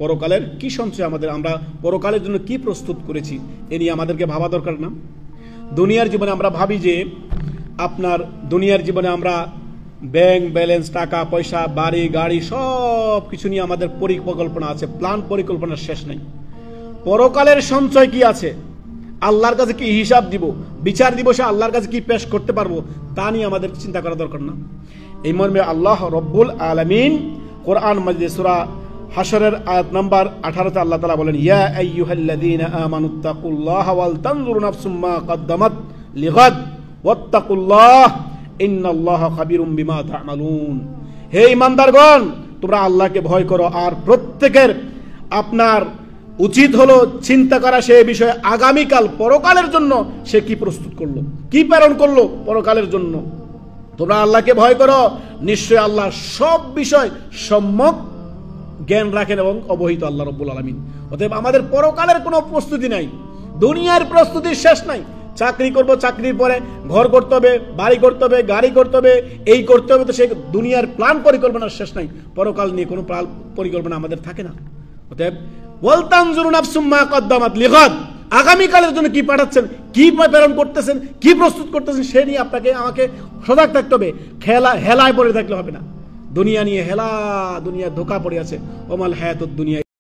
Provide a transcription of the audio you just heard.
পরকালের কি সঞ্চয় আমরা পরকালের জন্য কি প্রস্তুত করেছি এ নিয়ে আমাদেরকে ভাবা দরকার না? দুনিয়ার জীবনে আমরা ভাবি যে দুনিয়ার জীবনে আমরা ব্যাংক ব্যালেন্স, টাকা পয়সা, বাড়ি গাড়ি সব কিছু নিয়ে আমাদের পরিকল্পনা আছে, প্ল্যান পরিকল্পনার শেষ নাই। পরকালের সঞ্চয় কি আছে, আল্লাহর কাছে কি হিসাব দিব, বিচার দিবসে আল্লাহর কাছে কি পেশ করতে পারবো, তা নিয়ে আমাদের চিন্তা করা দরকার না। এই মর্মে আল্লাহ রব্বুল আলামিন কোরআন মাজিদে সূরা হাশরের আয়াত নাম্বার 18-তে আল্লাহ তাআলা বলেন, ইয়া আইয়ুহাল্লাযীনা আমানুত্তাকুল্লাহা ওয়াল তানজুরু নাফসুম মা কদ্দামাত লিগাদ ওয়াত্তাকুল্লাহ ইন্নাল্লাহা খাবীরুম বিমা তা'মালুন। হে ঈমানদারগণ, তোমরা আল্লাহকে ভয় করো, আর প্রত্যেকের আপনার উচিত হলো চিন্তা করা সে বিষয়ে আগামীকাল পরকালের জন্য সে কি প্রস্তুত করলো, কি প্রেরণ করলো পরকালের জন্য। তোমরা আল্লাহকে ভয় করো, নিশ্চয় আল্লাহ সব বিষয় সম্যক জ্ঞান রাখেন এবং অবহিত আল্লাহ রাব্বুল আলামিন। অতএব আমাদের পরকালের কোনো প্রস্তুতি নাই, দুনিয়ার প্রস্তুতির শেষ নাই। চাকরি করব, চাকরির পরে ঘর করতে হবে, বাড়ি করতে হবে, গাড়ি করতে হবে, এই করতে হবে, তো সেই দুনিয়ার প্ল্যান পরিকল্পনার শেষ নাই। পরকাল নিয়ে কোনো পরিকল্পনা আমাদের থাকে না। অতএব ওয়াল তানজুরু নাফসুম মা কদ্দামাত লিগাদ, আগামীকালের জন্য কি পাঠাচ্ছেন, কি প্রেরণ করতেছেন, কি প্রস্তুত করতেছেন, সে নিয়ে আপনাকে আমাকে সজাগ থাকতে হবে। হেলায় পড়ে থাকলে হবে না। দুনিয়া নিয়ে হেলা, দুনিয়া ধোকা পড়ে আছে। ওমাল হায়াতুদ দুনিয়া